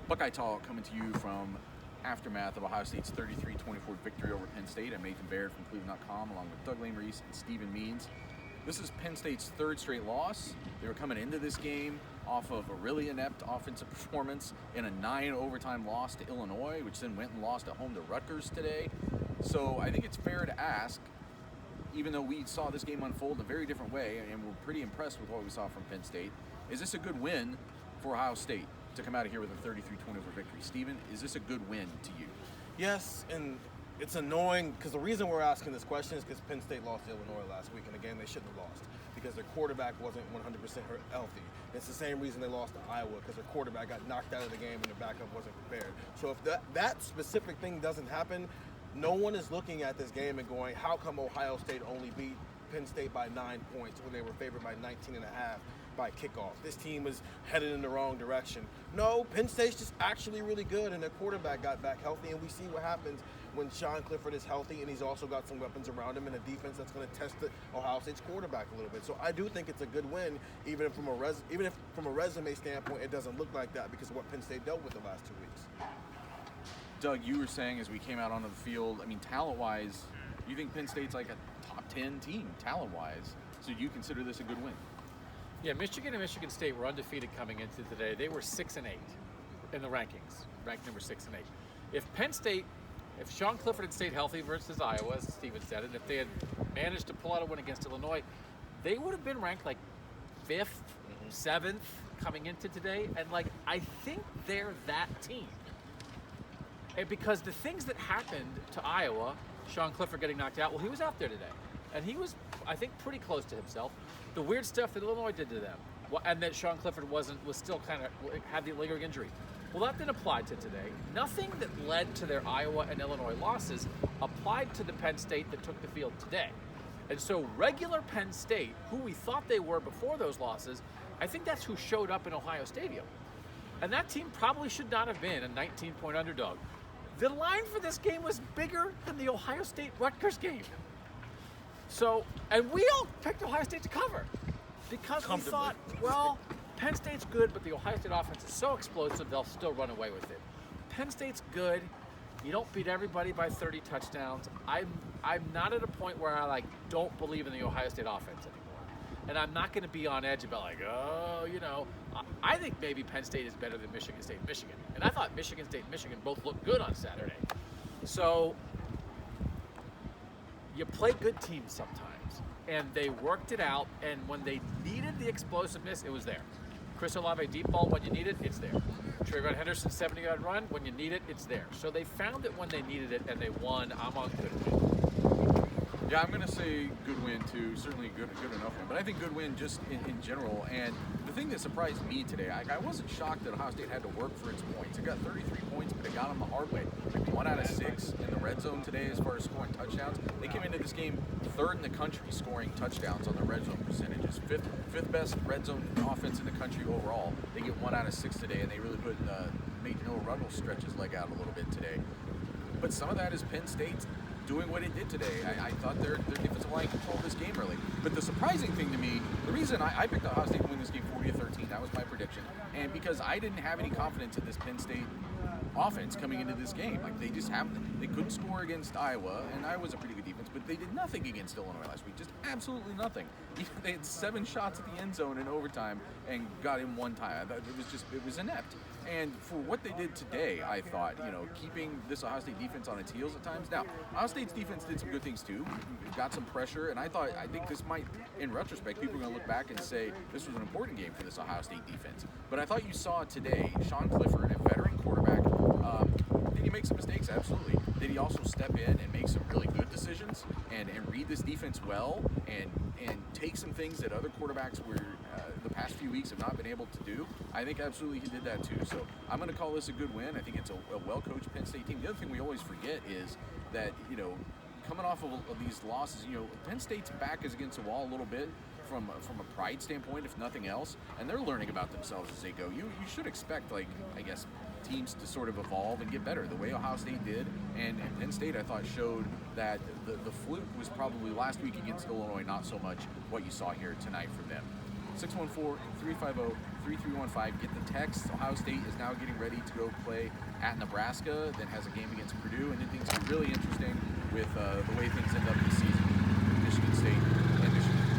Buckeye Talk coming to you from aftermath of Ohio State's 33-24 victory over Penn State. I'm Nathan Baird from cleveland.com along with Doug Lesmerises and Stephen Means. This is Penn State's third straight loss. They were coming into this game off of a really inept offensive performance in a 9-overtime loss to Illinois, which then went and lost at home to Rutgers today. So I think it's fair to ask, even though we saw this game unfold in a very different way and we're pretty impressed with what we saw from Penn State, is this a good win for Ohio State to come out of here with a 33-24 victory? Stephen, is this a good win to you? Yes, and it's annoying because the reason we're asking this question is because Penn State lost to Illinois last week in a game they shouldn't have lost because their quarterback wasn't 100% healthy. It's the same reason they lost to Iowa, because their quarterback got knocked out of the game and their backup wasn't prepared. So if that specific thing doesn't happen, no one is looking at this game and going, how come Ohio State only beat Penn State by 9 points when they were favored by 19.5 by kickoff? This team is headed in the wrong direction. No, Penn State's just actually really good, and their quarterback got back healthy, and we see what happens when Sean Clifford is healthy, and he's also got some weapons around him and a defense that's going to test the Ohio State's quarterback a little bit. So I do think it's a good win, even if from a resume standpoint it doesn't look like that because of what Penn State dealt with the last 2 weeks. Doug, you were saying as we came out onto the field, I mean, talent-wise, you think Penn State's like a top 10 team, talent-wise. So do you consider this a good win? Yeah, Michigan and Michigan State were undefeated coming into today. They were 6-8 in the rankings, ranked number 6 and 8. If Sean Clifford had stayed healthy versus Iowa, as Steven said, and if they had managed to pull out a win against Illinois, they would have been ranked like 5th, 7th coming into today. And I think they're that team. And because the things that happened to Iowa, Sean Clifford getting knocked out, well, he was out there today. And he was, I think, pretty close to himself. The weird stuff that Illinois did to them, and that Sean Clifford was still kind of had the lingering injury. Well, that didn't apply to today. Nothing that led to their Iowa and Illinois losses applied to the Penn State that took the field today. And so regular Penn State, who we thought they were before those losses, I think that's who showed up in Ohio Stadium. And that team probably should not have been a 19-point underdog. The line for this game was bigger than the Ohio State-Rutgers game. So, and we all picked Ohio State to cover because we thought, well, Penn State's good, but the Ohio State offense is so explosive, they'll still run away with it. Penn State's good. You don't beat everybody by 30 touchdowns. I'm not at a point where I don't believe in the Ohio State offense anymore. And I'm not going to be on edge about I think maybe Penn State is better than Michigan State and Michigan. And I thought Michigan State and Michigan both looked good on Saturday. So you play good teams sometimes. And they worked it out, and when they needed the explosiveness, it was there. Chris Olave deep ball, when you need it, it's there. Trayvon Henderson 70-yard run, when you need it, it's there. So they found it when they needed it, and they won. I'm on good win. Yeah, I'm going to say good win too. Certainly good enough win. But I think good win just in general. And the thing that surprised me today, I wasn't shocked that Ohio State had to work for its points. It got 33 points, but it got them the hard way. 1 out of 6 in the red zone today as far as scoring touchdowns. They came into this game 3rd in the country scoring touchdowns on the red zone percentages. Fifth best red zone offense in the country overall. They get 1 out of 6 today, and they really made Noah Ruggles stretch his leg out a little bit today. But some of that is Penn State doing what it did today. I thought their defensive line controlled this game early. But the surprising thing to me, the reason I picked Ohio State to win this game 40-13, that was my prediction. And because I didn't have any confidence in this Penn State offense coming into this game. They couldn't score against Iowa, and Iowa's a pretty good defense, but they did nothing against Illinois last week. Just absolutely nothing. They had 7 shots at the end zone in overtime and got in 1 time. It was inept. And for what they did today, I thought, keeping this Ohio State defense on its heels at times. Now, Ohio State's defense did some good things too. Got some pressure, and I think this might, in retrospect, people are going to look back and say this was an important game for this Ohio State defense. But I thought you saw today, Sean Clifford, a veteran quarterback, did he make some mistakes? Absolutely. Did he also step in and make some really good decisions and read this defense well and take some things that other quarterbacks were the past few weeks have not been able to do? I think absolutely he did that too. So I'm going to call this a good win. I think it's a well-coached Penn State team. The other thing we always forget is that, coming off of these losses, Penn State's back is against the wall a little bit from a pride standpoint, if nothing else, and they're learning about themselves as they go. You should expect, teams to sort of evolve and get better the way Ohio State did, and Penn State, I thought, showed that the fluke was probably last week against Illinois, not so much what you saw here tonight from them. 614-350 888-3315. Get the text. Ohio State is now getting ready to go play at Nebraska, then has a game against Purdue, and then things are really interesting with the way things end up